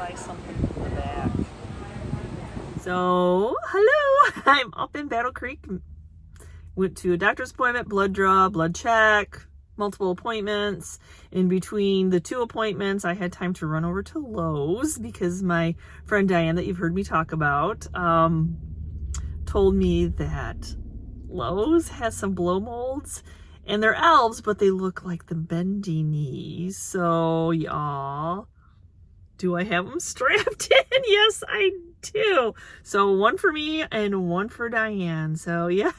try something from the back. So, hello! I'm up in Battle Creek. Went to a doctor's appointment, blood draw, blood check, multiple appointments. In between the 2 appointments, I had time to run over to Lowe's because my friend Diane, that you've heard me talk about, told me that Lowe's has some blow molds and they're elves, but they look like the bendy knees. So, y'all, do I have them strapped in? Yes, I do. So one for me and one for Diane. So yeah.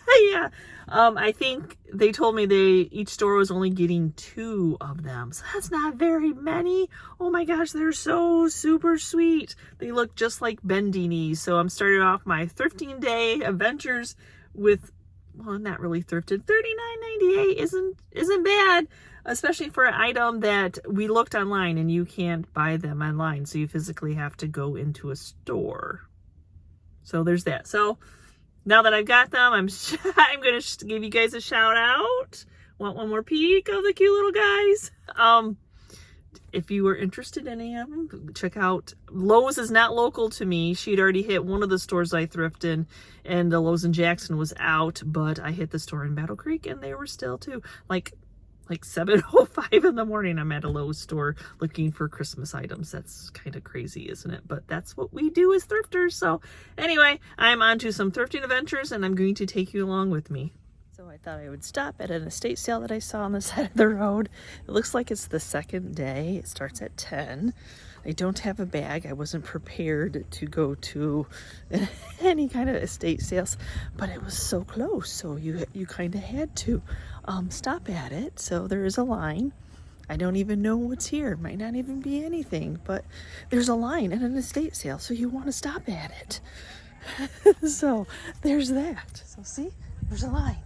I think they told me each store was only getting 2 of them. So that's not very many. Oh my gosh, they're so super sweet. They look just like bendy knees. So I'm starting off my thrifting day adventures with, well, not really thrifted. $39.98 isn't bad, especially for an item that we looked online and you can't buy them online. So you physically have to go into a store. So there's that. So now that I've got them, I'm going to give you guys a shout out. Want one more peek of the cute little guys? If you were interested in any of them, check out Lowe's. Is not local to me. She'd already hit one of the stores I thrifted, and the Lowe's in Jackson was out, but I hit the store in Battle Creek and they were still too. Like 7:05 in the morning, I'm at a Lowe's store looking for Christmas items. That's kind of crazy, isn't it? But that's what we do as thrifters. So anyway, I'm on to some thrifting adventures and I'm going to take you along with me. So I thought I would stop at an estate sale that I saw on the side of the road. It looks like it's the second day. It starts at 10. I don't have a bag. I wasn't prepared to go to any kind of estate sales, but it was so close. So you kind of had to stop at it. So there is a line. I don't even know what's here. It might not even be anything, but there's a line at an estate sale. So you want to stop at it. So there's that. So see, there's a line.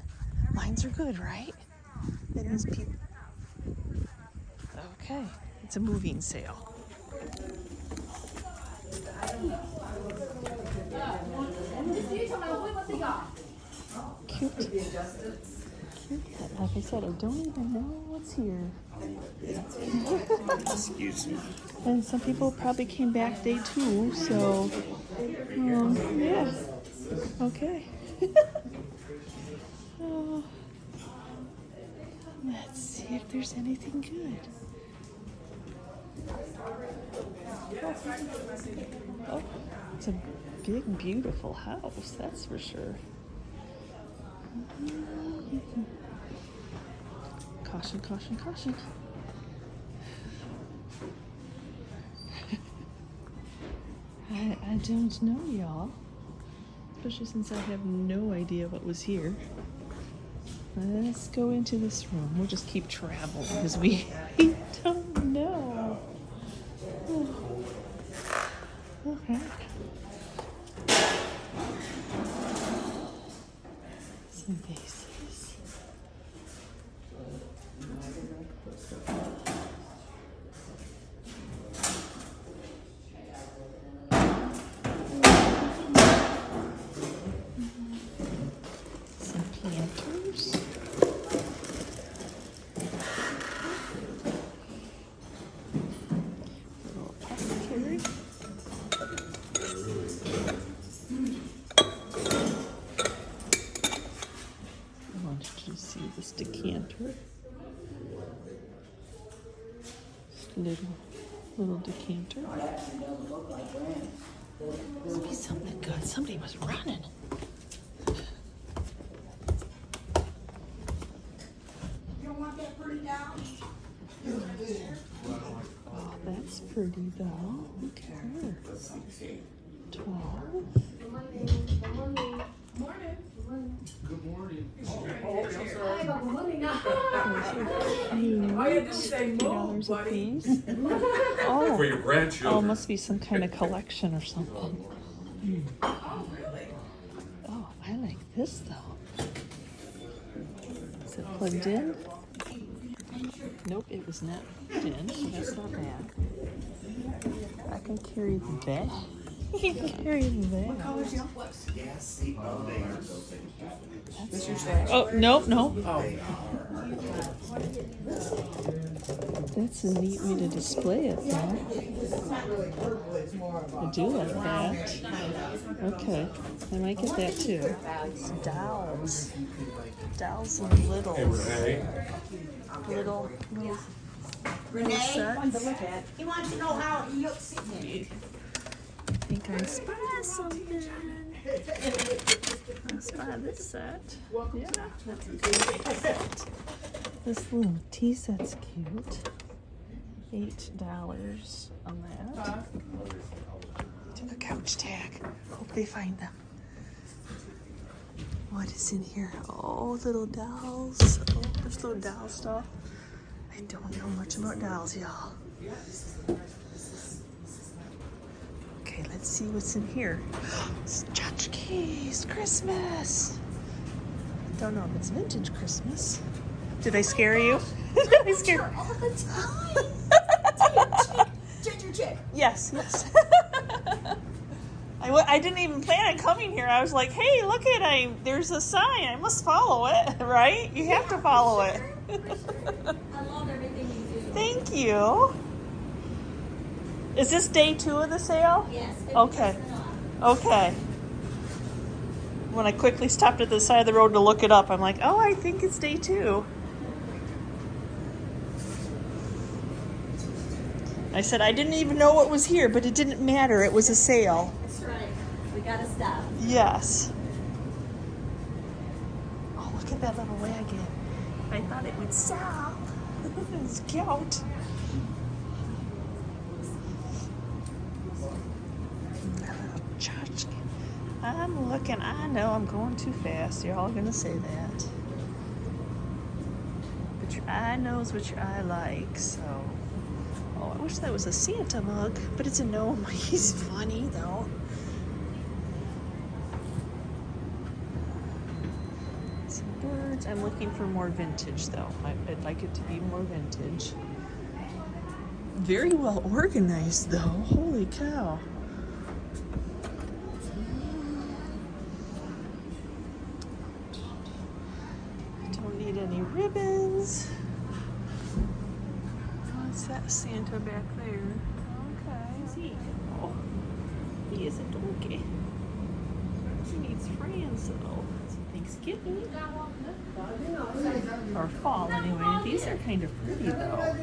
Lines are good, right? That means people. Okay, it's a moving sale. Cute. Like I said, I don't even know what's here. Excuse me. And some people probably came back day 2, so yeah. Okay. Let's see if there's anything good. Oh, it's a big, beautiful house, that's for sure. Caution, caution, caution. I don't know, y'all. Especially since I have no idea what was here. Let's go into this room. We'll just keep traveling because we don't know. Oh. Okay. Some vases. Some planters. This decanter, little decanter. Must be something good. Somebody was running. You don't want that pretty down? Oh, that's pretty though. Look at her. 12. Good morning. Good morning. $2 a piece. Oh, For your grandchildren. oh, must be some kind of collection or something. Oh, really? Oh, I like this though. Is it plugged in? Nope, it was not plugged in, so that's not bad. I can carry the bag. You can carry that. Oh, no, no. That's a neat way to display it, though. I do like that. Okay, I might get that too. It's dolls. Dolls and littles. Little Renee, sets. he wants to know how he looks sitting there. I think I spy something. I spy this set. Yeah, that's a good set. This little tea set's cute. $8 on that. Took a couch tag. Hope they find them. What is in here? Oh, little dolls. Oh, there's little doll stuff. I don't know much about dolls, y'all. Okay, let's see what's in here. It's tchotchkes, Christmas. Don't know if it's vintage Christmas. Did I scare you? Did I scare you? All the time. Ginger chick. Yes, yes. I didn't even plan on coming here. I was like, hey, look at there's a sign. I must follow it, right? You have to follow it. I love everything you do. Thank you. Is this day 2 of the sale? Yes. Okay. 50% off. Okay. When I quickly stopped at the side of the road to look it up, I'm like, oh, I think it's day 2. I said I didn't even know what was here, but it didn't matter. It was a sale. That's right. We gotta stop. Yes. Oh, look at that little wagon. I thought it would sell. It's cute. That little tchotchke. I'm looking. I know I'm going too fast. You're all gonna say that. But your eye knows what your eye likes, so. Oh, I wish that was a Santa mug, but it's a gnome. He's funny, though. Some birds. I'm looking for more vintage, though. I'd like it to be more vintage. Very well organized, though. Holy cow. Don't need any ribbons. What's that Santa back there? Okay. Is he? Oh, he is a donkey. He needs friends though. It's Thanksgiving. Or fall anyway. These are kind of pretty though.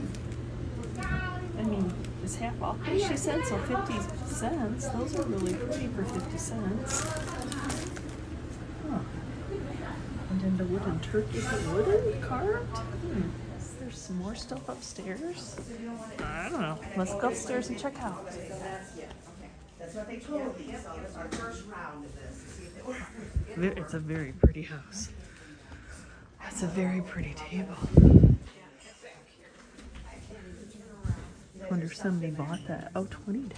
I mean, it's half off. She said so 50 cents. Those are really pretty for 50 cents. Huh. And then the wooden turkey. Is it wooden? Carved? There's some more stuff upstairs. I don't know. Let's go upstairs and check out. That's what they told me. So that's our first round of this. To see if it works. It's a very pretty house. That's a very pretty table. I wonder if somebody bought that. Oh, $20.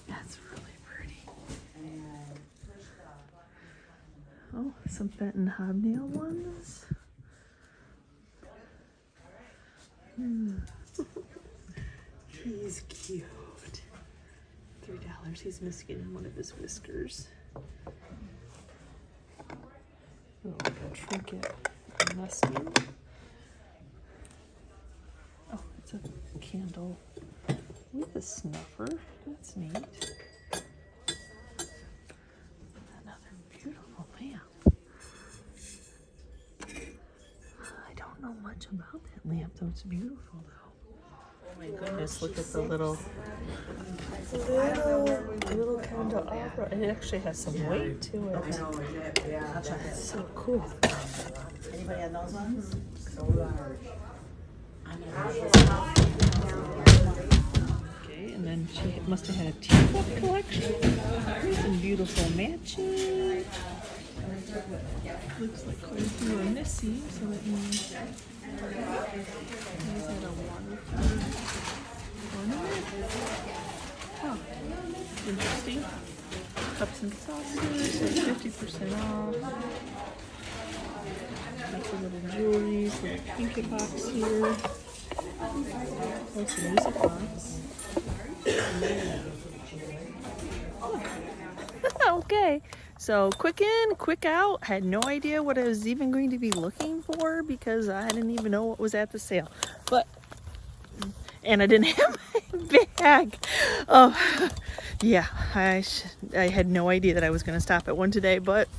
That's really pretty. Oh, some Benton hobnail ones. He's cute. $3. He's missing one of his whiskers. Oh, a trinket nesting. Oh, it's a candle with a snuffer. That's neat. Another beautiful lamp. I don't know much about that lamp, though. It's beautiful, though. Oh my goodness, look at the little candelabra. It actually has some weight to it. It's so cool. Anybody have those ones? Okay, and then she must have had a teacup collection. Some beautiful matching. Looks like quite a few are missing, so that means he's had a watercolor ornament. Oh, interesting. Cups and saucers, so 50% off. Lots of little jewelry, little trinket box here. Lots of music box. Okay, so quick in, quick out. Had no idea what I was even going to be looking for because I didn't even know what was at the sale. And I didn't have my bag. Oh, yeah, I had no idea that I was going to stop at one today, but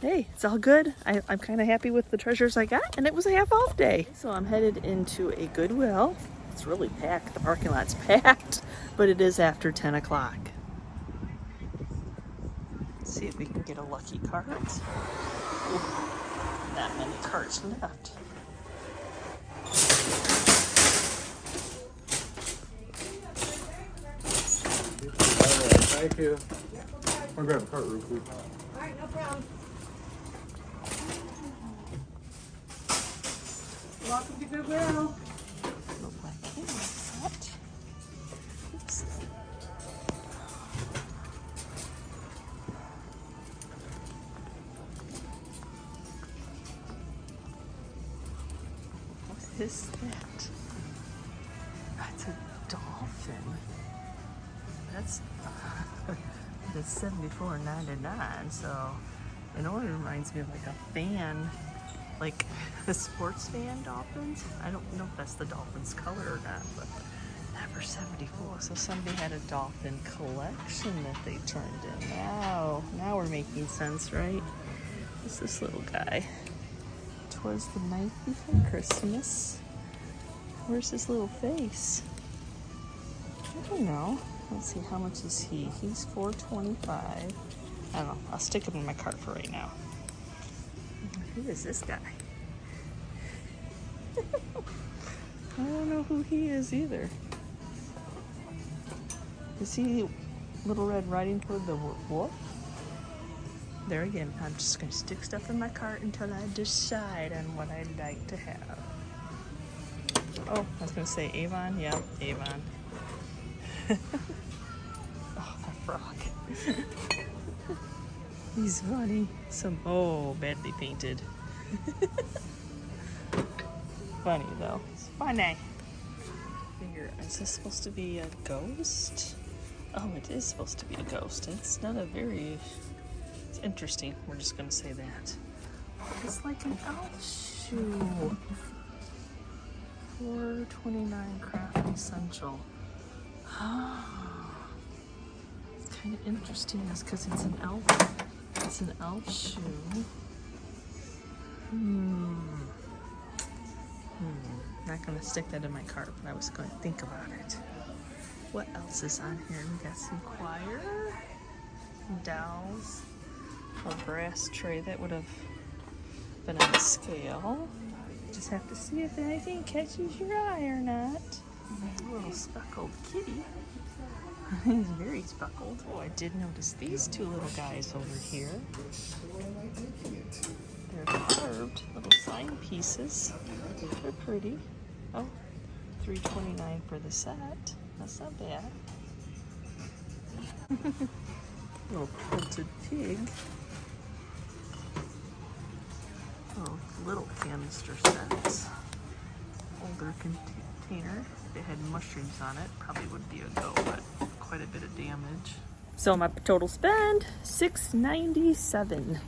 hey, it's all good. I'm kind of happy with the treasures I got, and it was a half off day. So I'm headed into a Goodwill. It's really packed. The parking lot's packed, but it is after 10 o'clock. Let's see if we can get a lucky cart. Ooh, not many carts left. Thank you. I'll grab a cart real quick. All right, no problem. Welcome to Goodwill. Look like that. Oops. What is that? That's a dolphin. That's that's $74.99. So, it only reminds me of like a fan, like the sports fan dolphins. I don't know if that's the dolphin's color or not, but that for $74. So somebody had a dolphin collection that they turned in. Now we're making sense, right? What's this little guy? 'Twas the night before Christmas. Where's his little face? I don't know. Let's see, how much is he? He's $4.25. I don't know. I'll stick him in my cart for right now. Who is this guy? I don't know who he is either. Is he Little Red Riding Hood the wolf? There again, I'm just going to stick stuff in my cart until I decide on what I'd like to have. Oh, I was going to say Avon. Yeah, Avon. Oh, that frog. He's funny. Badly painted. Funny though. It's funny. Figure, is this supposed to be a ghost? Oh, it is supposed to be a ghost. It's not a very... It's interesting. We're just gonna say that. It's like an elf shoe. $4.29 craft essential. It's kind of interesting because it's an elf. It's an elf shoe. Not gonna stick that in my cart, but I was going to think about it. What else is on here? We got some choir, dowels, a brass tray that would have been on a scale. Just have to see if anything catches your eye or not. A little speckled kitty. He's very speckled. Oh, I did notice these two little guys over here. They're carved little sign pieces. They're pretty. Oh, $3.29 for the set. That's not bad. Little quilted pig. Oh, little canister sets. Older container. If it had mushrooms on it, probably would be a go, but quite a bit of damage. So my total spend, $6.97.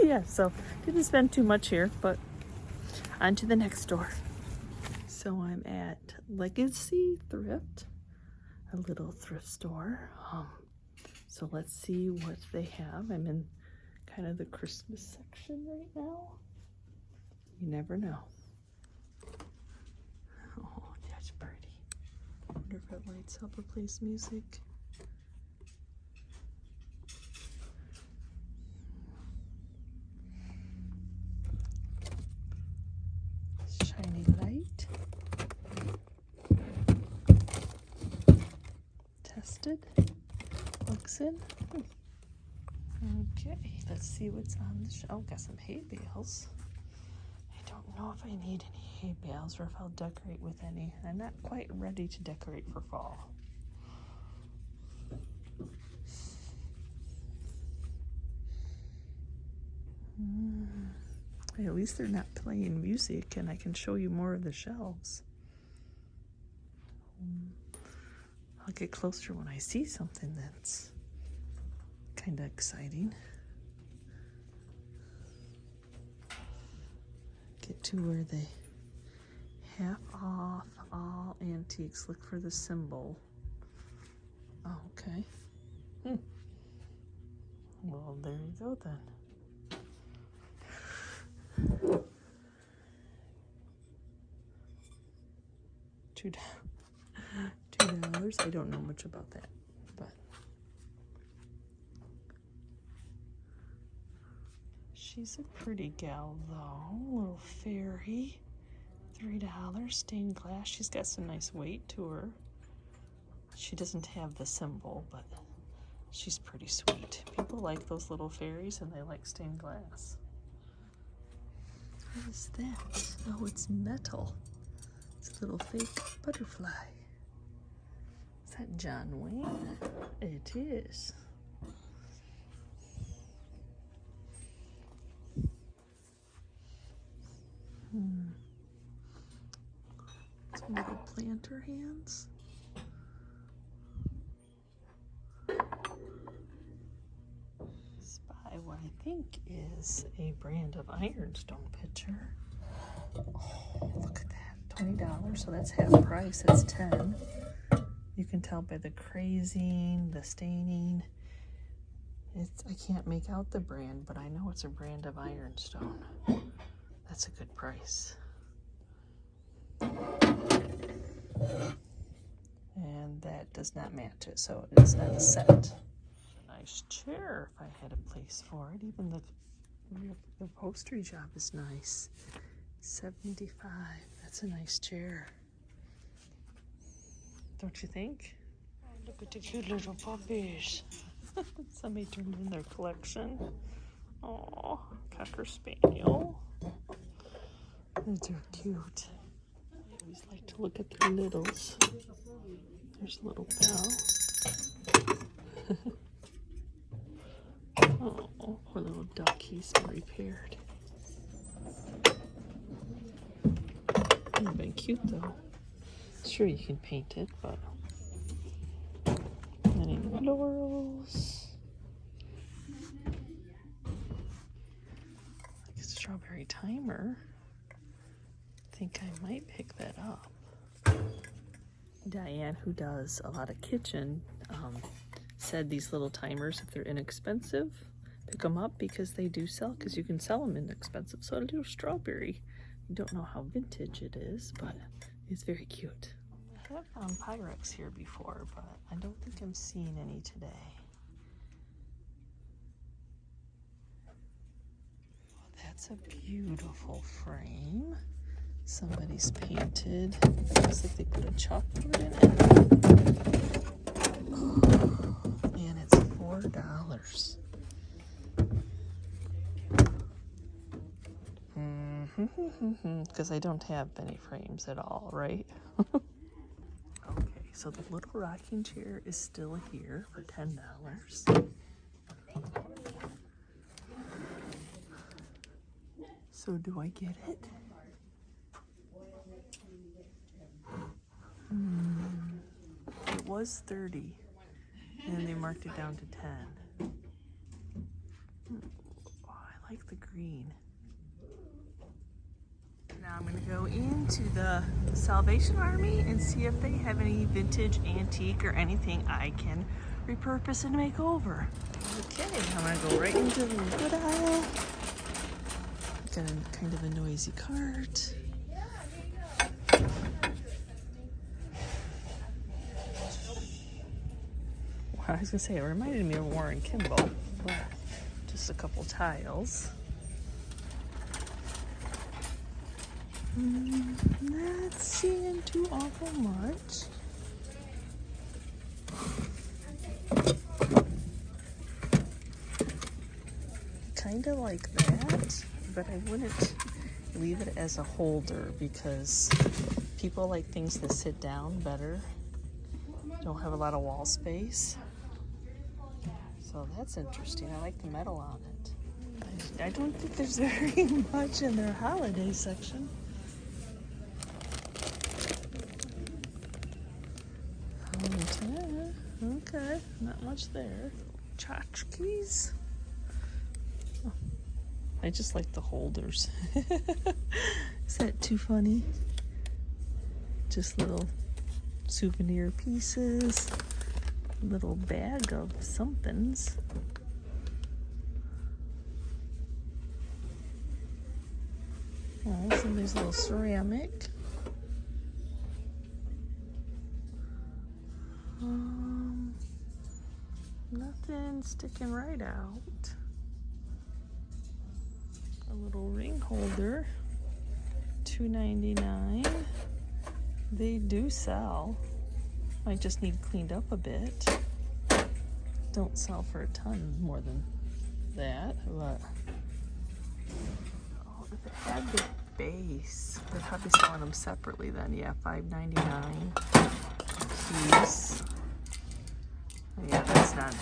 Yeah, so didn't spend too much here, but on to the next store. So I'm at Legacy Thrift, a little thrift store. So let's see what they have. I'm in kind of the Christmas section right now. You never know. Oh, that's pretty. I wonder if it lights up or plays music. Shiny light. Tested. Looks in. Okay, let's see what's on the shelf. Oh, got some hay bales. I don't know if I need any hay bales or if I'll decorate with any. I'm not quite ready to decorate for fall. At least they're not playing music and I can show you more of the shelves. I'll get closer when I see something that's kind of exciting. Get to where they half off all antiques. Look for the symbol. Oh, okay. Well, there you go then. $2. I don't know much about that, but she's a pretty gal though. Little fairy. $3 stained glass. She's got some nice weight to her. She doesn't have the symbol, but she's pretty sweet. People like those little fairies and they like stained glass. What is that? Oh, it's metal. It's a little fake butterfly. Is that John Wayne? It is. Some little planter hands. Spy what I think is a brand of ironstone pitcher. Oh, look at that. $20, so that's half price. It's $10. You can tell by the crazing, the staining. I can't make out the brand, but I know it's a brand of ironstone. That's a good price. And that does not match it, so it is not a set. A nice chair if I had a place for it. Even the upholstery job is nice. $75. That's a nice chair. Don't you think? Oh, look at the cute little puppies. Somebody turned in their collection. Oh, Cocker Spaniel. These are cute. I always like to look at their littles. There's little Belle. Oh, poor little duck. He's been repaired. He's been cute though. Sure, you can paint it, but any laurels. Like a strawberry timer. I think I might pick that up. Diane, who does a lot of kitchen, said these little timers, if they're inexpensive, pick them up because they do sell, because you can sell them inexpensive. So a little strawberry. I don't know how vintage it is, but it's very cute. I have found Pyrex here before, but I don't think I'm seeing any today. Oh, that's a beautiful frame. Somebody's painted. Looks like they put a chalkboard in it. Oh, and it's $4. Because I don't have many frames at all, right? Okay, so the little rocking chair is still here for $10. So do I get it? It was $30, and they marked it down to $10. Oh, I like the green. Now I'm going to go into the Salvation Army and see if they have any vintage, antique, or anything I can repurpose and make over. Okay, I'm going to go right into the wood aisle. Got a kind of a noisy cart. I was going to say, it reminded me of Warren Kimball, but just a couple tiles. Not seeing too awful much. Kind of like that, but I wouldn't leave it as a holder because people like things that sit down better. Don't have a lot of wall space. So that's interesting. I like the metal on it. I don't think there's very much in their holiday section. Okay, not much there. tchotchkes. Oh, I just like the holders. Is that too funny? Just little souvenir pieces. Little bag of somethings. Oh, somebody's little ceramic. Nothing sticking right out. A little ring holder, $2.99. They do sell. I just need cleaned up a bit. Don't sell for a ton more than that, but oh, if it had the base, they're probably selling them separately then. Yeah, $5.99 piece. Yeah, that's not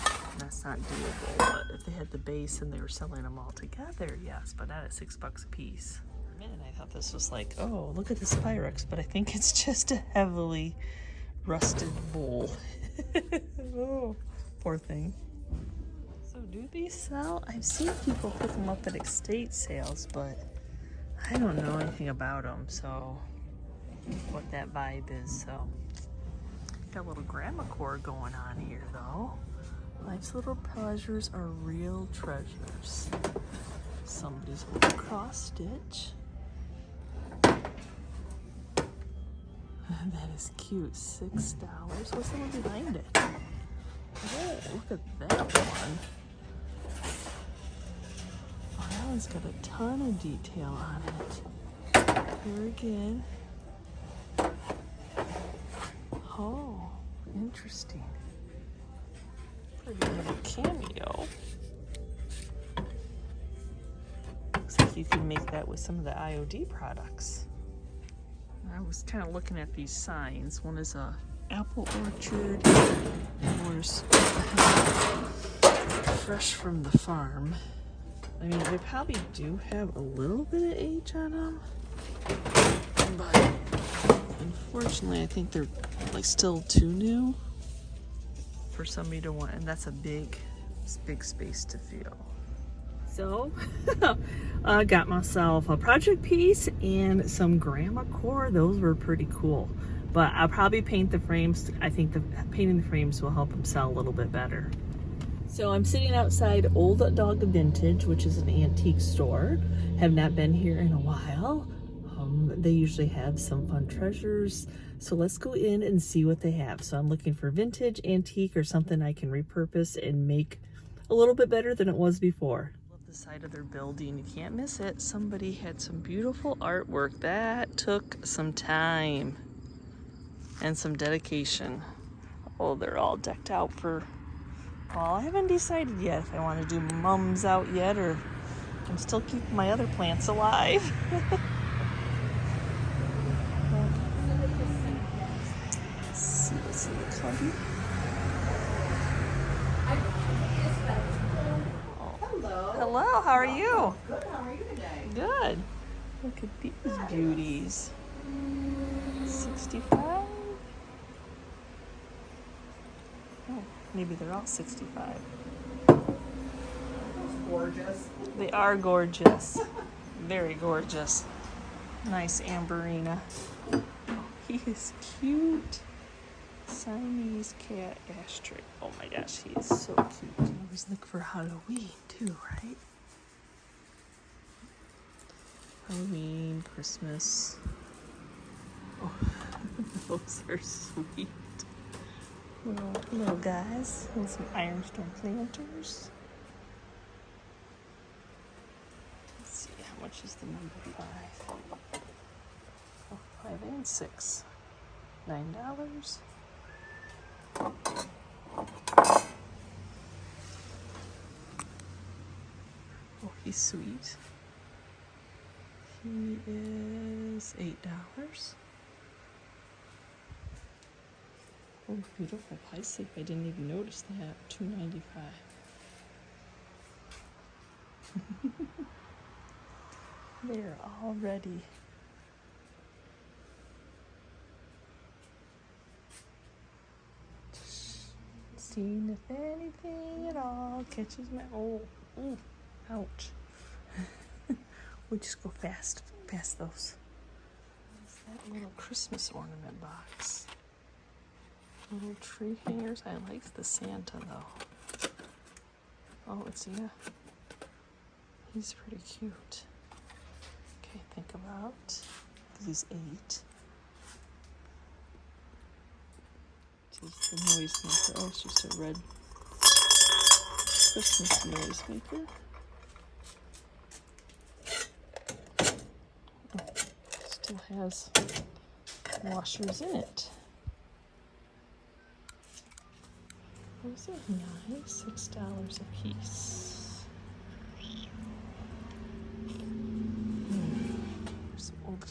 doable. But if they had the base and they were selling them all together, yes, but not at $6 a piece. For a minute, I thought this was like, oh, look at this Pyrex, but I think it's just a heavily rusted bowl. Oh, poor thing. So do these sell? I've seen people pick them up at estate sales, but I don't know anything about them, so what that vibe is. So got a little grandma core going on here though. Life's little pleasures are real treasures. Somebody's little cross stitch. That is cute. $6. What's the one behind it? Oh, look at that one. Oh, that one's got a ton of detail on it. Here again. Oh, interesting. Pretty little cameo. Looks like you can make that with some of the IOD products. I was kind of looking at these signs. One is a apple orchard. One's fresh from the farm. I mean, they probably do have a little bit of age on them, but unfortunately, I think they're like still too new for somebody to want, and that's a big space to fill. So, I got myself a project piece and some grandma core. Those were pretty cool. But I'll probably paint the frames. I think painting the frames will help them sell a little bit better. So I'm sitting outside Old Dog Vintage, which is an antique store. Have not been here in a while. They usually have some fun treasures. So let's go in and see what they have. So I'm looking for vintage, antique, or something I can repurpose and make a little bit better than it was before. Love the side of their building. You can't miss it. Somebody had some beautiful artwork. That took some time and some dedication. Oh, they're all decked out for, well, I haven't decided yet if I want to do mums out yet, or I'm still keeping my other plants alive. Let's see what's in the cubby. Hello. Hello, how are you? Good, how are you today? Good. Look at these beauties. 65? Oh, maybe they're all 65. Gorgeous. They are gorgeous. Very gorgeous. Nice Amberina. Oh, he is cute. Siamese cat ashtray. Oh my gosh, he is so cute. I always look for Halloween too, right? Halloween, Christmas. Oh, those are sweet. Little guys. And some ironstone planters. Let's see, how much is the number 5? Oh, 5 and 6. $9. Oh, he's sweet. He is $8. Oh, beautiful pie safe. I didn't even notice that. $2.95. They're all ready. Let's 16 if anything at all catches my ouch. We'll just go fast past those. What's that little Christmas ornament box? Little tree hangers. I like the Santa though. Oh, yeah. He's pretty cute. Okay, think about these 8. Just the noisemaker. Oh, it's just a red Christmas noisemaker. Oh, still has washers in it. What was it? Nice. $6 a piece.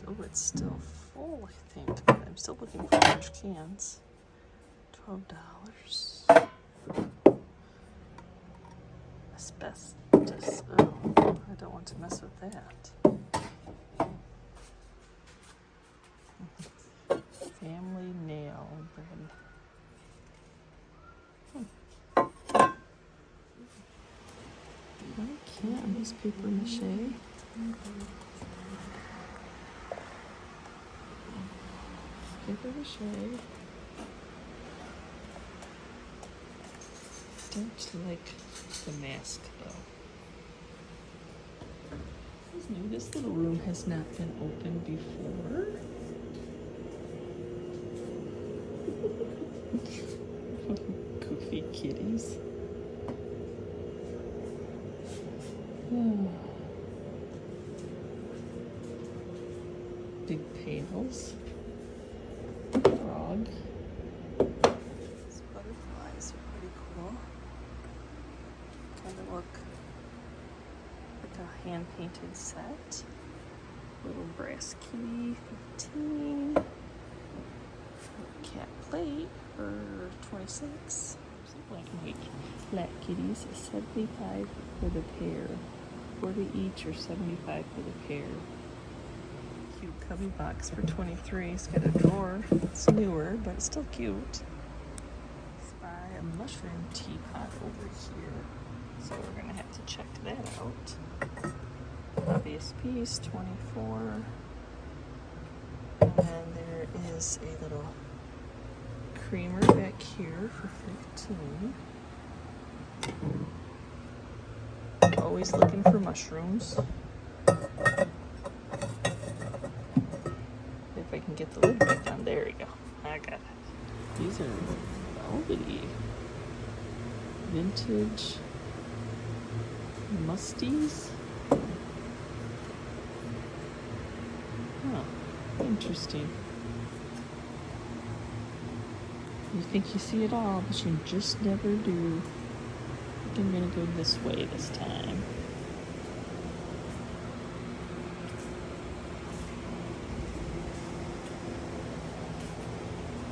Oh, it's still full, I think. But I'm still looking for large cans. $12. Asbestos. Oh, I don't want to mess with that. Family nail bread. Why can't these paper mache? Paper mache. Don't like the mask though. This is new. This little room has not been opened before. Goofy kitties. Oh. Big pails. Frog. These butterflies are pretty cool. Kind of look like a hand-painted set. Little brass kitty, 15. Cat plate for 26. Black and white flat kitties, 75 for the pair. 40 each or 75 for the pair. Cute cubby box for 23. It's got a drawer. It's newer, but it's still cute. Spy a mushroom teapot over here. So we're gonna have to check that out. Obvious piece, 24. And there is a little creamer back here for 15. Always looking for mushrooms. If I can get the lid back on. There we go. I got it. These are velvety. Vintage musties. Huh. Interesting. You think you see it all, but you just never do. I think I'm gonna go this way this time.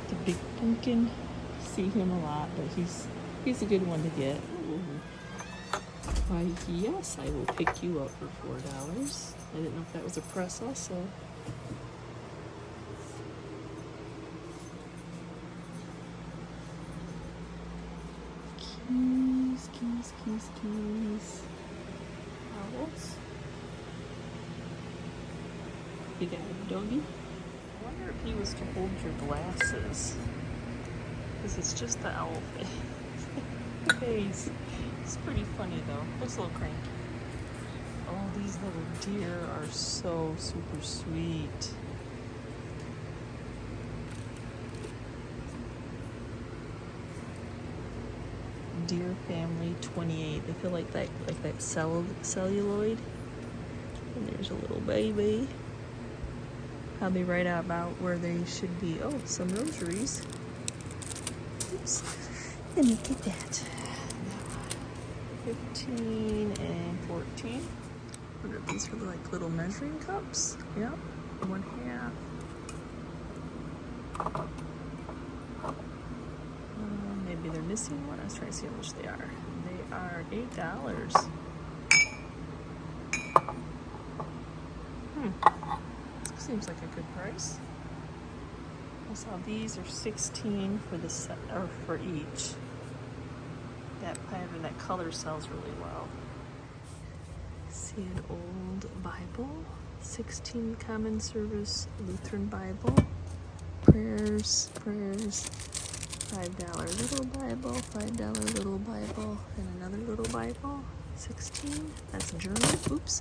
The big pumpkin, see him a lot, but he's a good one to get. Ooh. Why, yes, I will pick you up for $4. I didn't know if that was a press also. Keys. Owls. Big eyed doggy. I wonder if he was to hold your glasses. Because it's just the owl face. It's pretty funny though. Looks a little cranky. Oh, these little deer are so super sweet. Deer family 28. They feel like that celluloid. And there's a little baby. Probably right about where they should be. Oh, some rosaries. Oops. Let me get that. 15 and 14. What are these for, like little measuring cups? Yep. 1/2. Maybe they're missing one. I was trying to see how much they are. They are $8. Seems like a good price. I saw these are 16 for the set, or for each. that pattern, that color sells really well. See an old Bible, 16 Common Service Lutheran Bible. Prayers, $5 little Bible, $5 little Bible, and another little Bible, 16. That's German. Oops.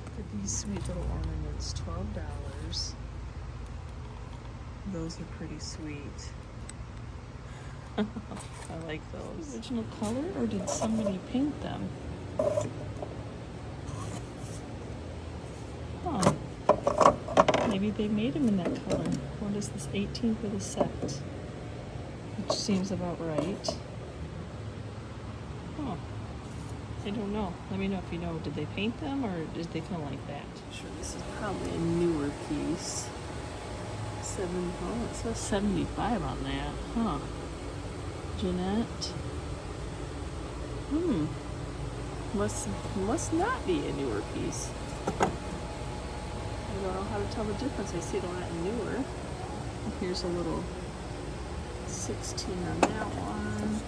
Look at these sweet little ornaments, $12. Those are pretty sweet. I like those. Original color, or did somebody paint them? Huh. Maybe they made them in that color. What is this, 18 for the set? Which seems about right. Huh. I don't know. Let me know if you know. Did they paint them, or did they come like that? I'm sure this is probably a newer piece. Oh, it says 75 on that. Huh. Jeanette. Must not be a newer piece. I don't know how to tell the difference. I see it a lot newer. Here's a little 16 on that one.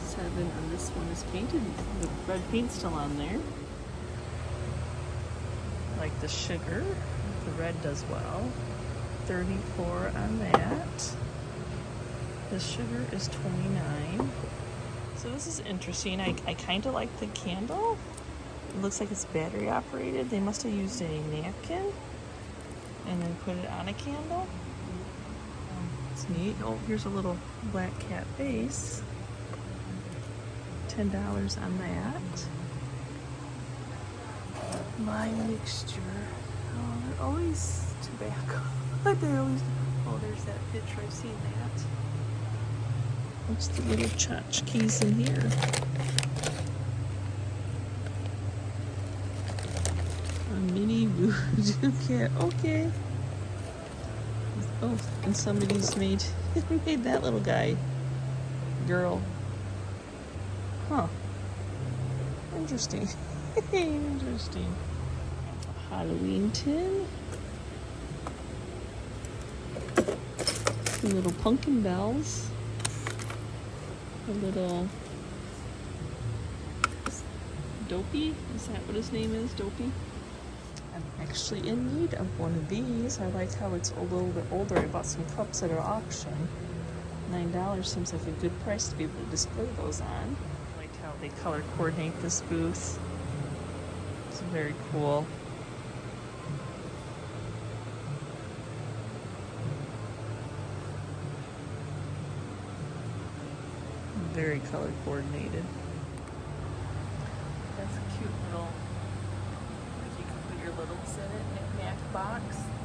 7 on this one is painted. The red paint's still on there. Like the sugar. The red does well. 34 on that. The sugar is 29. So this is interesting. I kind of like the candle. It looks like it's battery operated. They must have used a napkin and then put it on a candle. It's neat. Oh, here's a little black cat base. $10 on that. My mixture. Oh, they're always tobacco. Like they always. Oh, there's that picture. I've seen that. What's the little tchotchkes in here? A mini voodoo cat. Okay. Oh, and somebody's made that little guy. Girl. Huh. Interesting. Interesting. A Halloween tin. The little pumpkin bells. A little Dopey. Is that what his name is? Dopey? I'm actually in need of one of these. I like how it's a little bit older. I bought some cups at an auction. $9 seems like a good price to be able to display those on. I like how they color coordinate this booth. It's very cool. Very color coordinated. That's a cute little, like you can put your littles in it, knick-knack box.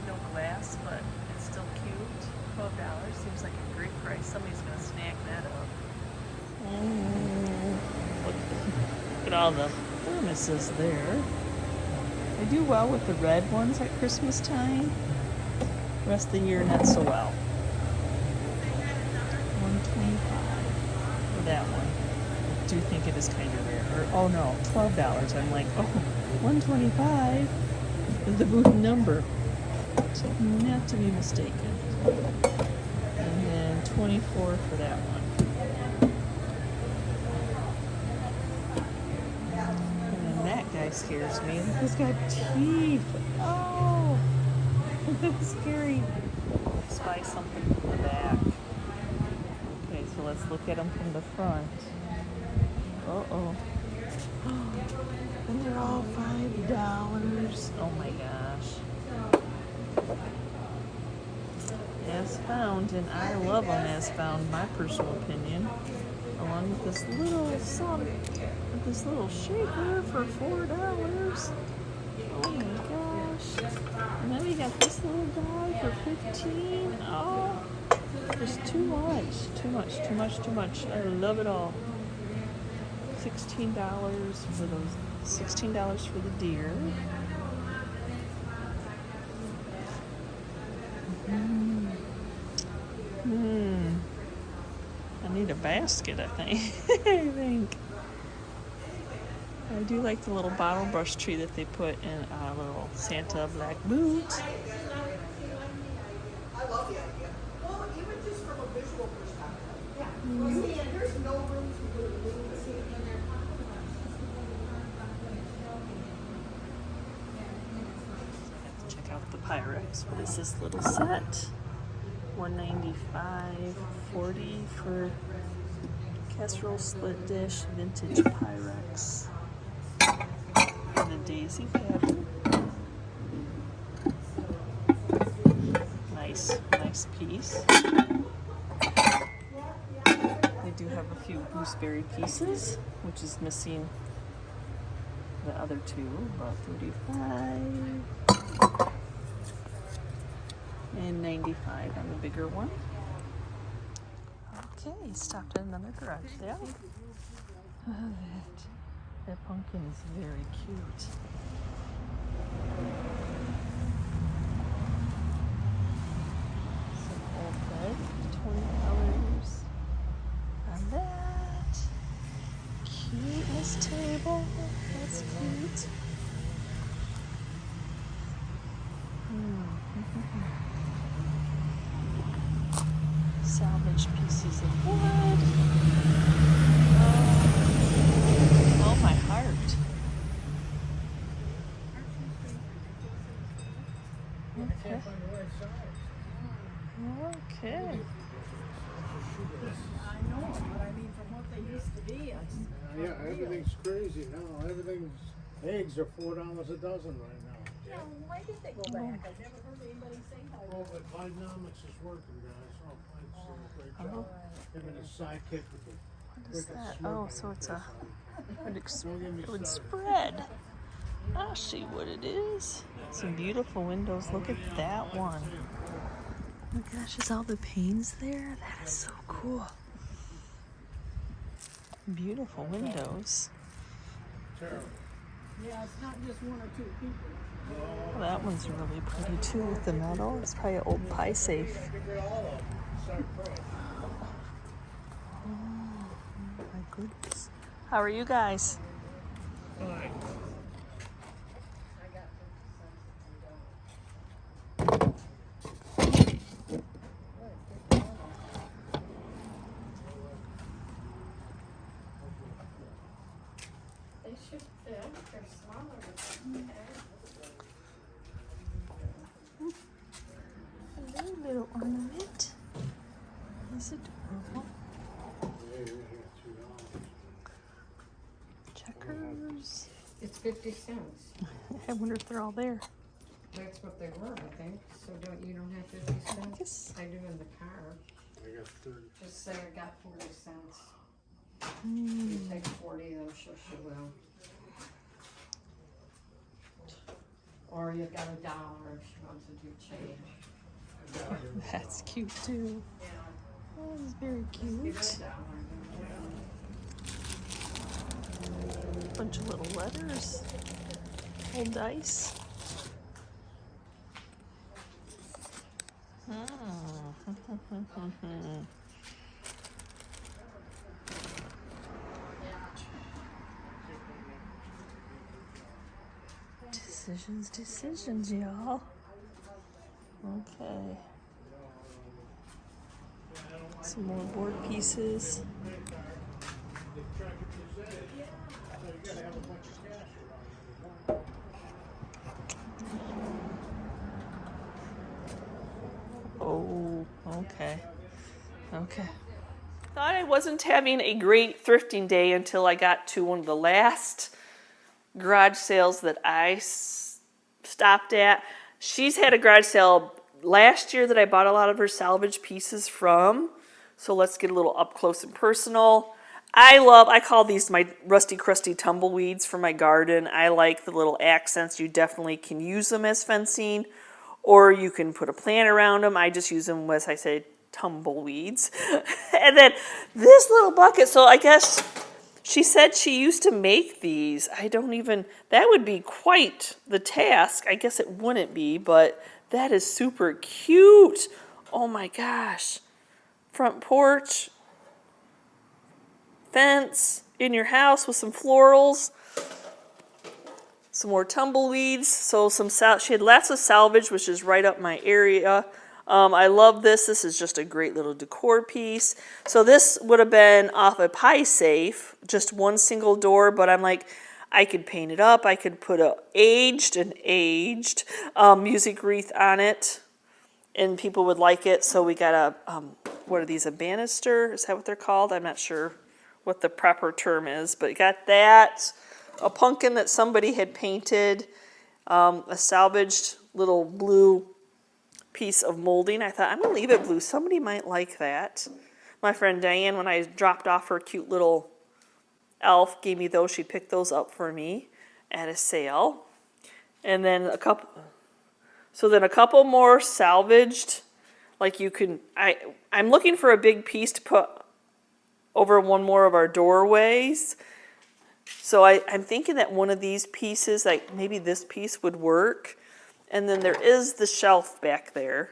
No glass, but it's still cute. $12 seems like a great price. Somebody's gonna snag that up. Look at all the thermoses there. They do well with the red ones at Christmas time. The rest of the year, not so well. That one. I do think it is kind of rare. Or, oh no, $12. I'm like, oh, $125 is the booth number. So not to be mistaken. And then $24 for that one. And then that guy scares me. He's got teeth. Oh, that's scary. Spy something from the back. So let's look at them from the front. Uh-oh. And they're all $5. Oh my gosh. As found, and I love them as found, my personal opinion. Along with this little shaker for $4. Oh my gosh. And then we got this little guy for $15. Oh. There's too much. I love it all. $16 for those. $16 for the deer. I need a basket, I think. I do like the little bottle brush tree that they put in a little Santa black boot. the Pyrex. What is this little set? $195.40 for casserole split dish vintage Pyrex. And the daisy pattern. Nice piece. They do have a few gooseberry pieces, which is missing the other two, about 35 and 95 on the bigger one. Okay, stopped at another garage sale. Love it. That pumpkin is very cute. Some old bed, $20 on that. Cuteness table, that's cute. Salvage pieces of wood. Oh, my heart. Okay. Okay. I know, but I mean, from what they used to be, Yeah, everything's crazy now. Eggs are $4 a dozen right now. yeah, why did they go back? I've never heard anybody say that. Oh, but Bidenomics is working, guys. Oh, Biden's doing a great job. Him and his sidekick with the What is that? smirk Oh, on so his it's face. it would spread. I'll see what it is. Some beautiful windows. Look at that one. Oh my gosh, is all the panes there? That is so cool. Beautiful windows. Yeah, it's not just one or two people. Well, that one's really pretty too with the metal. It's probably an old pie safe. Oh my goodness. How are you guys? They should fit. They're smaller than Hello, little ornament. He's adorable. Checkers. It's 50 cents. I wonder if they're all there. That's what they were, I think. So you don't have 50 cents? Yes. I do in the car. I got 30. Just say I got 40 cents. Mm. You take 40, I'm sure she will. Or you got $1 if she wants to do change. That's cute too. Oh, it's very cute. Bunch of little letters. Old dice. Decisions, y'all. Okay. Some more board pieces. Oh, okay. Thought I wasn't having a great thrifting day until I got to one of the last garage sales that I stopped at. She's had a garage sale last year that I bought a lot of her salvage pieces from. So let's get a little up close and personal. I call these my rusty crusty tumbleweeds for my garden. I like the little accents. You definitely can use them as fencing, or you can put a plant around them. I just use them as I say, tumbleweeds. And then this little bucket, so I guess she said she used to make these. That would be quite the task. I guess it wouldn't be, but that is super cute. Oh my gosh. Front porch, fence, in your house with some florals, some more tumbleweeds. So she had lots of salvage, which is right up my area. I love this. This is just a great little decor piece. So this would have been off a pie safe, just one single door, but I'm like, I could paint it up. I could put an aged music wreath on it, and people would like it. So we got a, what are these, a banister? Is that what they're called? I'm not sure what the proper term is, but got that. A pumpkin that somebody had painted, a salvaged little blue piece of molding. I thought, I'm going to leave it blue. Somebody might like that. My friend Diane, when I dropped off her cute little elf, gave me those. She picked those up for me at a sale. And then a couple more salvaged. Like you can, I'm looking for a big piece to put over one more of our doorways. So I'm thinking that one of these pieces, like maybe this piece would work. And then there is the shelf back there.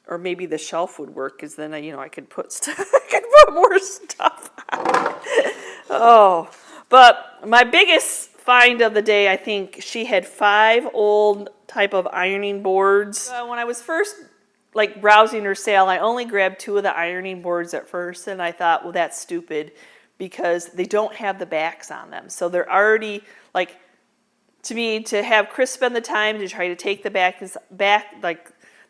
Or maybe the shelf would work, because then I could put more stuff on. Oh, but my biggest find of the day, I think she had 5 old type of ironing boards. When I was first browsing her sale, I only grabbed 2 of the ironing boards at first, and I thought, well, that's stupid because they don't have the backs on them. So they're already to me, to have Chris spend the time to try to take the back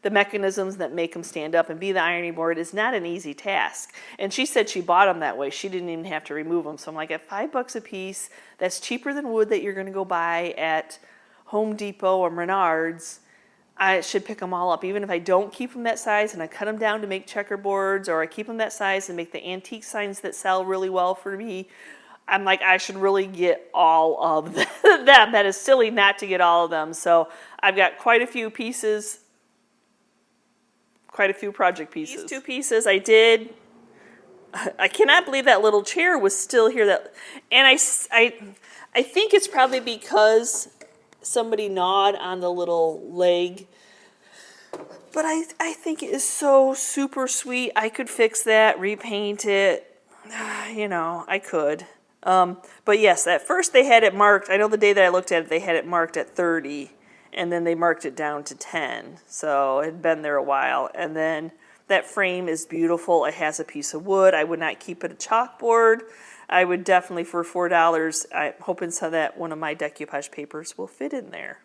the mechanisms that make them stand up and be the ironing board is not an easy task. And she said she bought them that way. She didn't even have to remove them. So I'm like, at $5 a piece, that's cheaper than wood that you're going to go buy at Home Depot or Menards. I should pick them all up, even if I don't keep them that size and I cut them down to make checkerboards, or I keep them that size and make the antique signs that sell really well for me. I'm like, I should really get all of them. That is silly not to get all of them. So I've got quite a few pieces, quite a few project pieces. These 2 pieces I did. I cannot believe that little chair was still here. And I think it's probably because somebody gnawed on the little leg. But I think it is so super sweet. I could fix that, repaint it. I could. But yes, at first they had it marked. I know the day that I looked at it, they had it marked at 30. And then they marked it down to 10. So it had been there a while. And then that frame is beautiful. It has a piece of wood. I would not keep it a chalkboard. I would definitely, for $4, I'm hoping so that one of my decoupage papers will fit in there.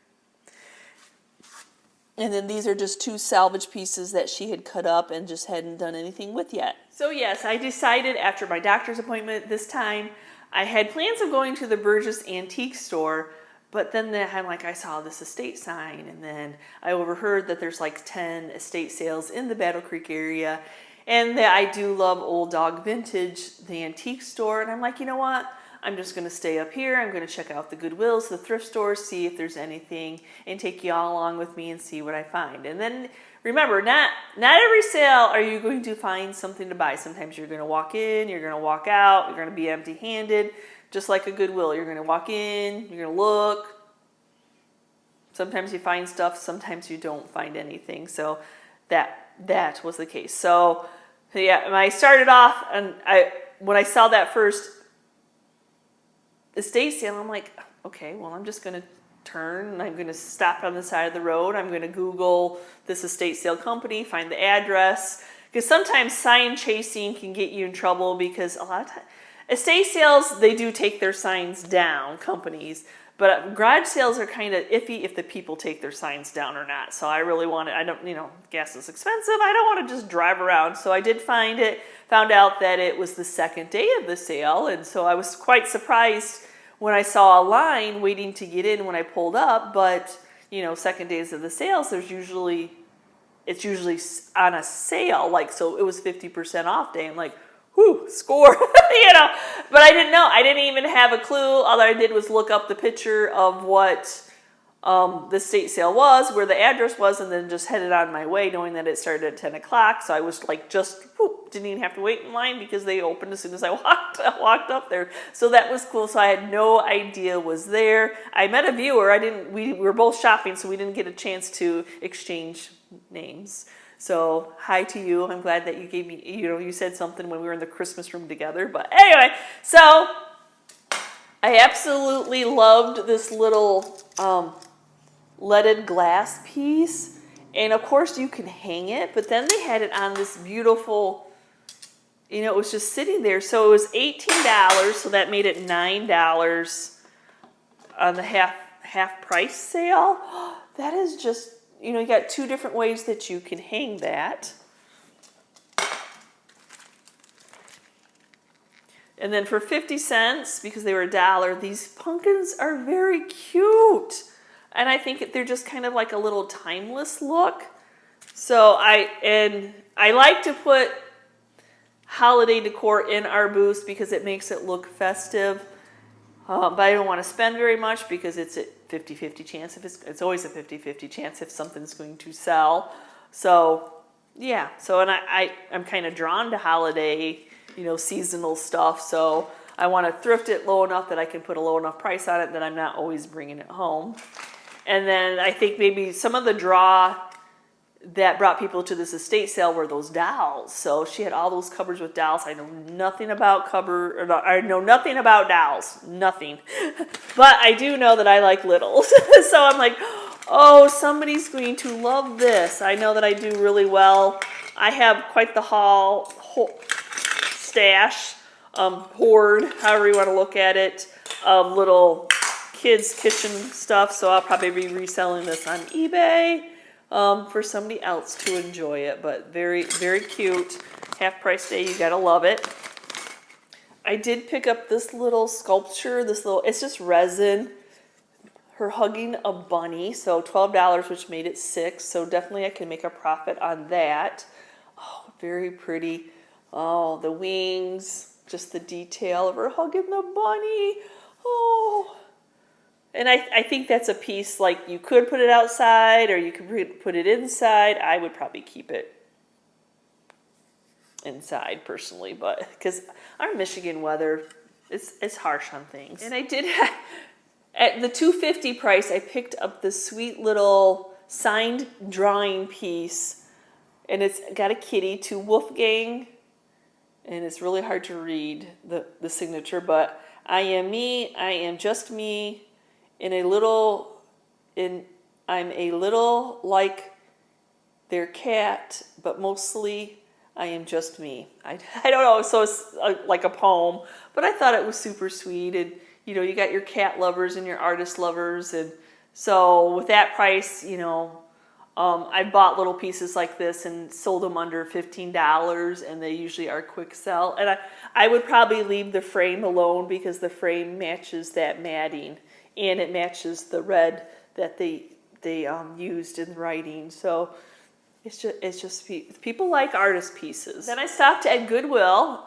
And then these are just 2 salvage pieces that she had cut up and just hadn't done anything with yet. So yes, I decided after my doctor's appointment this time, I had plans of going to the Burgess Antique Store, but then I saw this estate sign, and then I overheard that there's 10 estate sales in the Battle Creek area, and that I do love Old Dog Vintage, the antique store, and I'm like, you know what? I'm just going to stay up here. I'm going to check out the Goodwills, the thrift stores, see if there's anything, and take you all along with me and see what I find. And then remember, not every sale are you going to find something to buy. Sometimes you're going to walk in, you're going to walk out, you're going to be empty-handed. Just like a Goodwill, you're going to walk in, you're going to look. Sometimes you find stuff, sometimes you don't find anything. So that was the case. So yeah, when I started off, and when I saw that first estate sale, I'm like, okay, well, I'm just going to turn, and I'm going to stop on the side of the road. I'm going to Google this estate sale company, find the address. Because sometimes sign chasing can get you in trouble, because a lot of times, estate sales, they do take their signs down, companies, but garage sales are kind of iffy if the people take their signs down or not. So I really gas is expensive. I don't want to just drive around. So I did found out that it was the second day of the sale. And so I was quite surprised when I saw a line waiting to get in when I pulled up. But, second days of the sales, it's usually on a sale. So it was 50% off day. I'm like, whew, score, but I didn't know. I didn't even have a clue. All I did was look up the picture of what the estate sale was, where the address was, and then just headed on my way, knowing that it started at 10 o'clock. So I was didn't even have to wait in line because they opened as soon as I walked up there. So that was cool. So I had no idea was there. I met a viewer. We were both shopping, so we didn't get a chance to exchange names. So hi to you. I'm glad that you gave me, you said something when we were in the Christmas room together. But anyway, so I absolutely loved this little leaded glass piece. And of course you can hang it, but then they had it on this beautiful, it was just sitting there. So it was $18, so that made it $9 on the half price sale. That is just, you know, you got 2 different ways that you can hang that. And then for 50 cents, because they were $1, these pumpkins are very cute. And I think they're just kind of like a little timeless look. So I like to put holiday decor in our booth because it makes it look festive. But I don't want to spend very much because it's a 50-50 chance. If it's always a 50-50 chance if something's going to sell. So yeah. So and I'm kind of drawn to holiday, you know, seasonal stuff. So I want to thrift it low enough that I can put a low enough price on it that I'm not always bringing it home. And then I think maybe some of the draw that brought people to this estate sale were those dolls. So she had all those cupboards with dolls. I know nothing about I know nothing about dolls. Nothing. But I do know that I like littles. So I'm like, oh, somebody's going to love this. I know that I do really well. I have quite the stash, hoard, however you want to look at it, little kids' kitchen stuff. So I'll probably be reselling this on eBay. For somebody else to enjoy it, but very, very cute. Half price day, you gotta love it. I did pick up this little sculpture, it's just resin, her hugging a bunny, so $12, which made it $6, so definitely I can make a profit on that. Oh, very pretty. Oh, the wings, just the detail of her hugging the bunny. Oh. And I think that's a piece, like, you could put it outside or you could put it inside. I would probably keep it inside personally, but because our Michigan weather, it's harsh on things. And I did, at the $2.50 price, I picked up this sweet little signed drawing piece. And it's got a kitty to Wolfgang. And it's really hard to read, the signature, but I am me, I am just me. I'm a little like their cat, but mostly I am just me. I don't know, so it's like a poem, but I thought it was super sweet. And you know, you got your cat lovers and your artist lovers, and so with that price, you know, I bought little pieces like this and sold them under $15, and they usually are quick sell. And I would probably leave the frame alone because the frame matches that matting. And it matches the red that they used in writing. So it's just people like artist pieces. Then I stopped at Goodwill,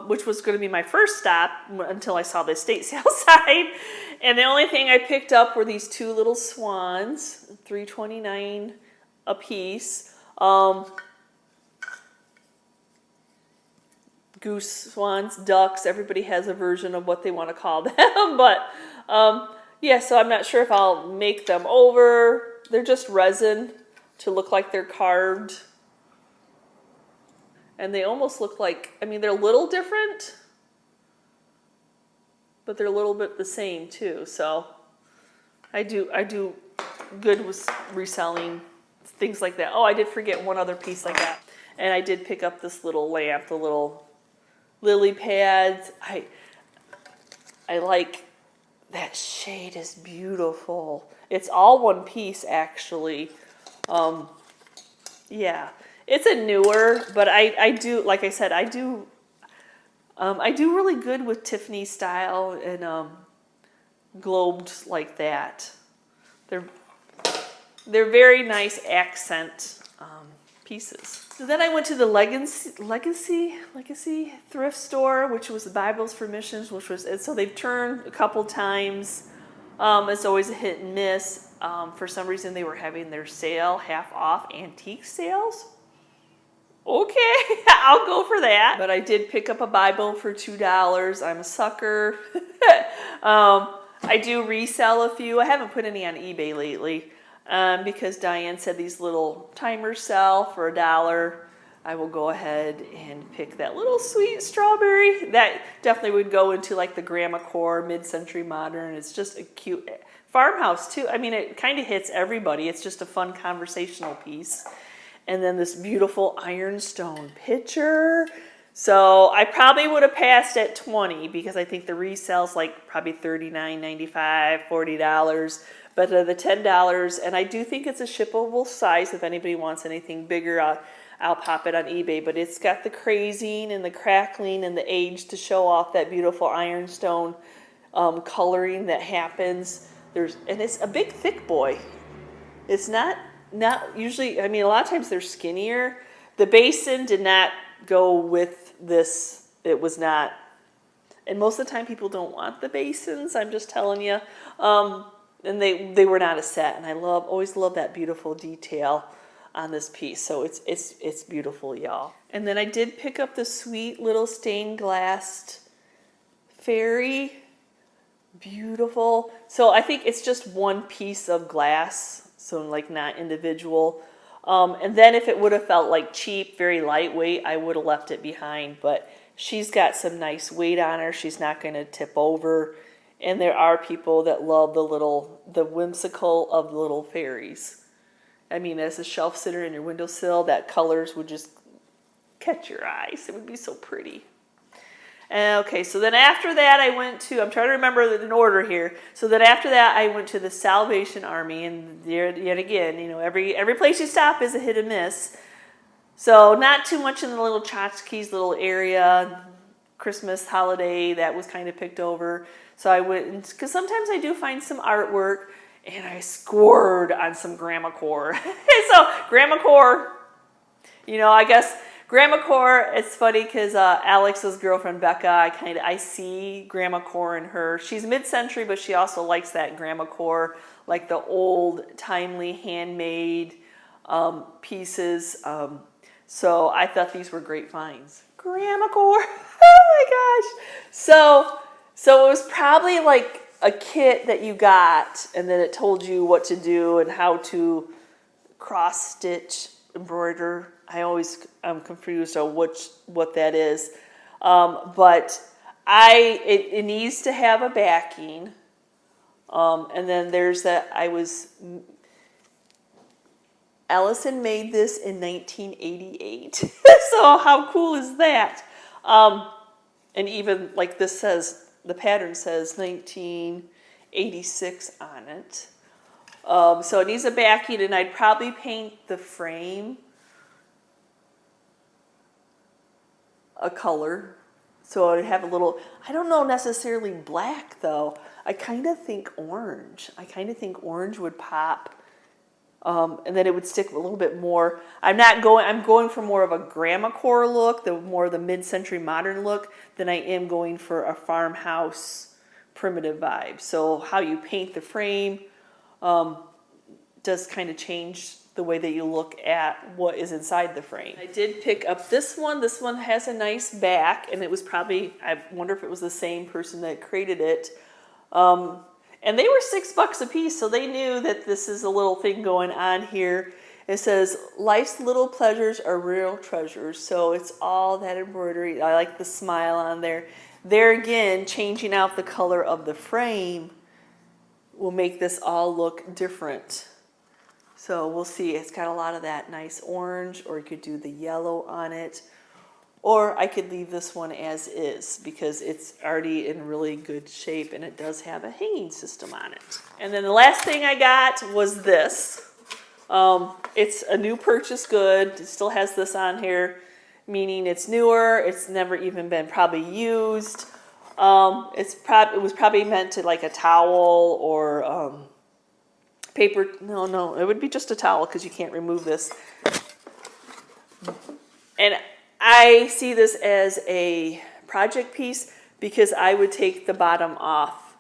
which was going to be my first stop until I saw the estate sale sign. And the only thing I picked up were these 2 little swans, $3.29 a piece. Goose, swans, ducks. Everybody has a version of what they want to call them, but. Yeah, so I'm not sure if I'll make them over. They're just resin to look like they're carved. And they almost look like, I mean, they're a little different, but they're a little bit the same too. So I do good with reselling things like that. Oh, I did forget one other piece like that. And I did pick up this little lamp, the little lily pads. I like that shade, is beautiful. It's all one piece actually. Yeah, it's a newer, but I do, like I said, I do really good with Tiffany style and globed like that. They're very nice accent pieces. So then I went to the Legacy thrift store, which was the Bibles for Missions, and so they've turned a couple times. It's always a hit and miss. For some reason, they were having their sale, half off antique sales. Okay, I'll go for that. But I did pick up a Bible for $2. I'm a sucker. I do resell a few. I haven't put any on eBay lately. Because Diane said these little timers sell for $1. I will go ahead and pick that little sweet strawberry. That definitely would go into like the grandma core, mid-century modern. It's just a cute farmhouse too. I mean, it kind of hits everybody. It's just a fun conversational piece. And then this beautiful ironstone pitcher. So I probably would have passed at 20 because I think the resale's like probably $39.95, $40. But the $10, and I do think it's a shippable size. If anybody wants anything bigger, I'll pop it on eBay. But it's got the crazing and the crackling and the age to show off that beautiful ironstone coloring that happens. And it's a big, thick boy. It's not usually. I mean, a lot of times they're skinnier. The basin did not go with this. It was not. And most of the time, people don't want the basins. I'm just telling you. And they were not a set, and I always love that beautiful detail on this piece. So it's beautiful, y'all. And then I did pick up the sweet little stained glass fairy, beautiful. So I think it's just one piece of glass, so like not individual. And then if it would have felt like cheap, very lightweight, I would have left it behind. But she's got some nice weight on her. She's not going to tip over. And there are people that love the whimsical of little fairies. I mean, as a shelf sitter in your windowsill, that colors would just catch your eyes. It would be so pretty. Okay, so then after that I went to, I'm trying to remember in order here. So then after that I went to the Salvation Army, and there, yet again, you know, every place you stop is a hit and miss. So not too much in the little tchotchkes little area. Christmas holiday, that was kind of picked over. So I went, because sometimes I do find some artwork, and I scored on some GrammaCore. So GrammaCore, you know, I guess GrammaCore, it's funny because Alex's girlfriend Becca, I see GrammaCore in her. She's mid-century, but she also likes that GrammaCore, like the old, timely, handmade pieces. So I thought these were great finds. GrammaCore, oh my gosh. So it was probably like a kit that you got, and then it told you what to do and how to cross stitch, embroider. I'm confused on what that is. But it needs to have a backing. And then there's that Allison made this in 1988. So how cool is that? And even like this says, the pattern says 1986 on it. So it needs a backing, and I'd probably paint the frame a color. So I'd have a little, I don't know necessarily black though. I kind of think orange. I kind of think orange would pop. And then it would stick a little bit more. I'm going for more of a GrammaCore look, more the mid-century modern look, than I am going for a farmhouse primitive vibe. So how you paint the frame does kind of change the way that you look at what is inside the frame. I did pick up this one. This one has a nice back, and it was probably, I wonder if it was the same person that created it. And they were $6 a piece, so they knew that this is a little thing going on here. It says, life's little pleasures are real treasures. So it's all that embroidery. I like the smile on there. There again, changing out the color of the frame will make this all look different. So we'll see. It's got a lot of that nice orange, or you could do the yellow on it. Or I could leave this one as is because it's already in really good shape, and it does have a hanging system on it. And then the last thing I got was this. It's a new purchase good. It still has this on here, meaning it's newer. It's never even been probably used. It was probably meant to like a towel or paper. No, it would be just a towel because you can't remove this. And I see this as a project piece because I would take the bottom off.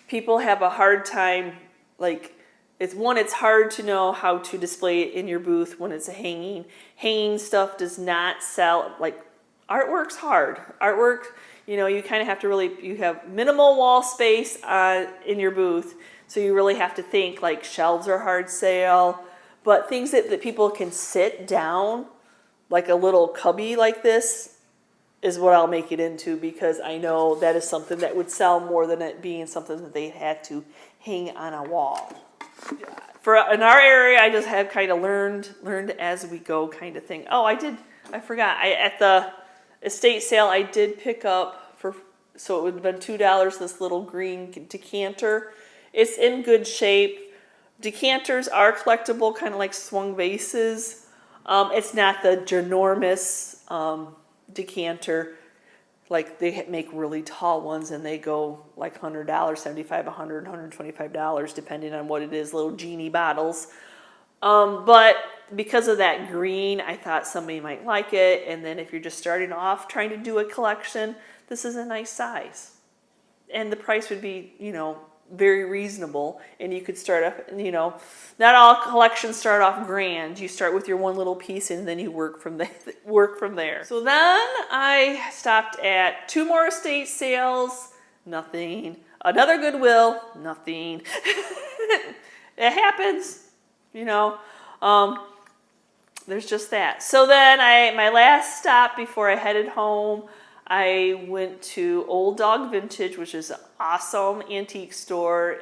People have a hard time, like, it's hard to know how to display it in your booth when it's a hanging. Hanging stuff does not sell, like, artwork's hard. Artwork, you kind of have to you have minimal wall space in your booth, so you really have to think, like, shelves are hard sale, but things that people can sit down, like a little cubby like this, is what I'll make it into because I know that is something that would sell more than it being something that they had to hang on a wall. In our area, I just have kind of learned as we go kind of thing. Oh, I forgot. estate sale, I did pick up so it would have been $2, this little green decanter. It's in good shape. Decanters are collectible, kind of like swung vases. It's not the ginormous decanter. Like they make really tall ones and they go like $100, $75, $100, $125, depending on what it is, little genie bottles. But because of that green, I thought somebody might like it. And then if you're just starting off trying to do a collection, this is a nice size. And the price would be, you know, very reasonable. And you could start up, you know, not all collections start off grand. You start with your one little piece and then you work from there. So then I stopped at 2 more estate sales, nothing. Another Goodwill, nothing. It happens, you know. There's just that. So then my last stop before I headed home, I went to Old Dog Vintage, which is an awesome antique store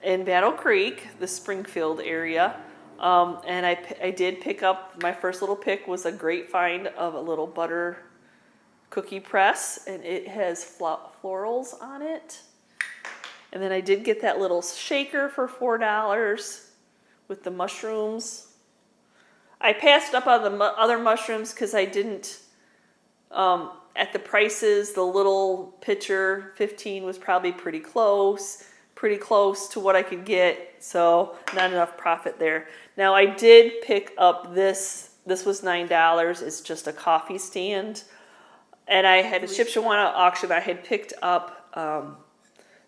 in Battle Creek, the Springfield area. And I did pick up, my first little pick was a great find of a little butter cookie press, and it has florals on it. And then I did get that little shaker for $4 with the mushrooms. I passed up on the other mushrooms because I didn't, at the prices, the little pitcher, 15, was probably pretty close to what I could get, so not enough profit there. Now I did pick up this was $9, it's just a coffee stand, and I had a Shipshawana auction. I had picked up a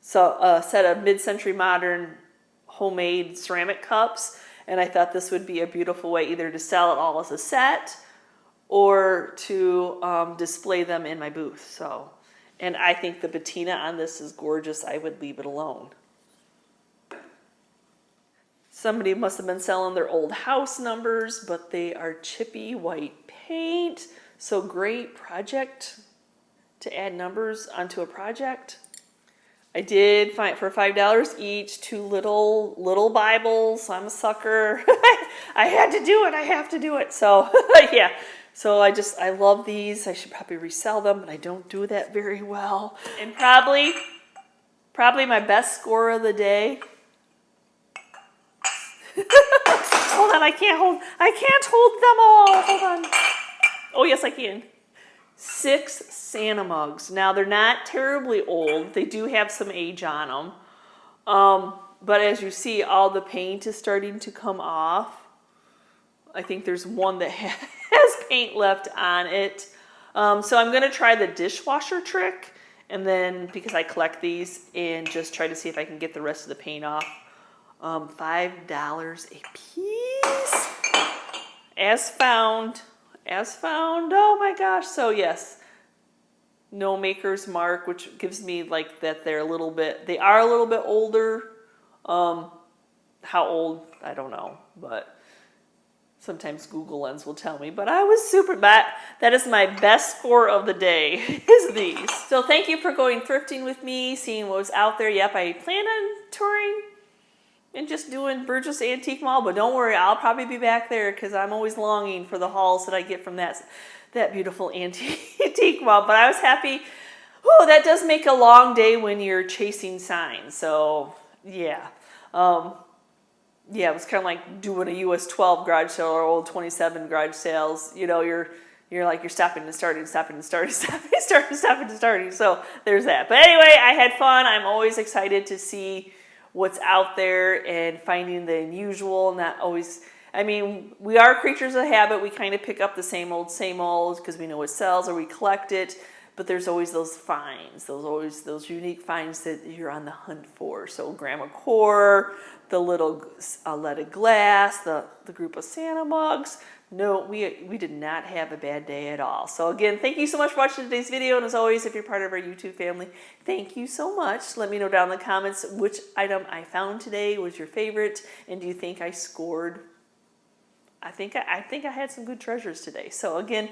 set of mid-century modern homemade ceramic cups, and I thought this would be a beautiful way either to sell it all as a set or to display them in my booth. So, and I think the patina on this is gorgeous. I would leave it alone. Somebody must have been selling their old house numbers, but they are chippy white paint. So great project to add numbers onto a project. I did find for $5 each 2 little Bibles. I'm a sucker. I had to do it. I have to do it. So yeah. So I love these. I should probably resell them, but I don't do that very well. And probably my best score of the day. Hold on, I can't hold them all. Hold on. Oh yes, I can. 6 Santa mugs. Now they're not terribly old. They do have some age on them. But as you see, all the paint is starting to come off. I think there's one that has paint left on it. So I'm going to try the dishwasher trick, and then because I collect these, and just try to see if I can get the rest of the paint off. $5 a piece. As found. Oh my gosh. So yes, no maker's mark, which gives me like that they are a little bit older. How old, I don't know, but sometimes Google Lens will tell me. But I was super bad. That is my best score of the day, is these. So thank you for going thrifting with me, seeing what was out there. Yep, I plan on touring and just doing Burgess Antique Mall, but don't worry, I'll probably be back there because I'm always longing for the hauls that I get from that beautiful antique mall. But I was happy. Oh, that does make a long day when you're chasing signs. So yeah. Yeah, it was kind of like doing a US 12 garage sale or old 27 garage sales. You know, you're stopping and starting. So there's that. But anyway, I had fun. I'm always excited to see what's out there and finding the unusual. Not always, I mean, we are creatures of habit. We kind of pick up the same old because we know it sells or we collect it. But there's always those finds, those unique finds that you're on the hunt for. So Grandma Core, the little leaded glass, the group of Santa mugs. No, we did not have a bad day at all. So again, thank you so much for watching today's video. And as always, if you're part of our YouTube family, thank you so much. Let me know down in the comments which item I found today was your favorite. And do you think I scored? I think I had some good treasures today. So again,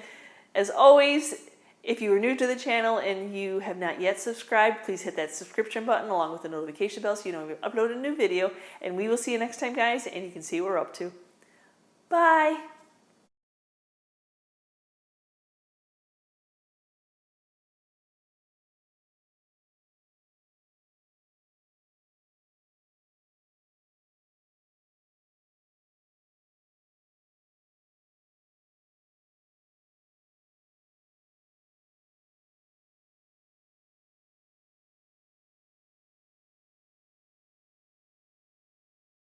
as always, if you are new to the channel and you have not yet subscribed, please hit that subscription button along with the notification bell so you know when we upload a new video. And we will see you next time, guys, and you can see what we're up to. Bye.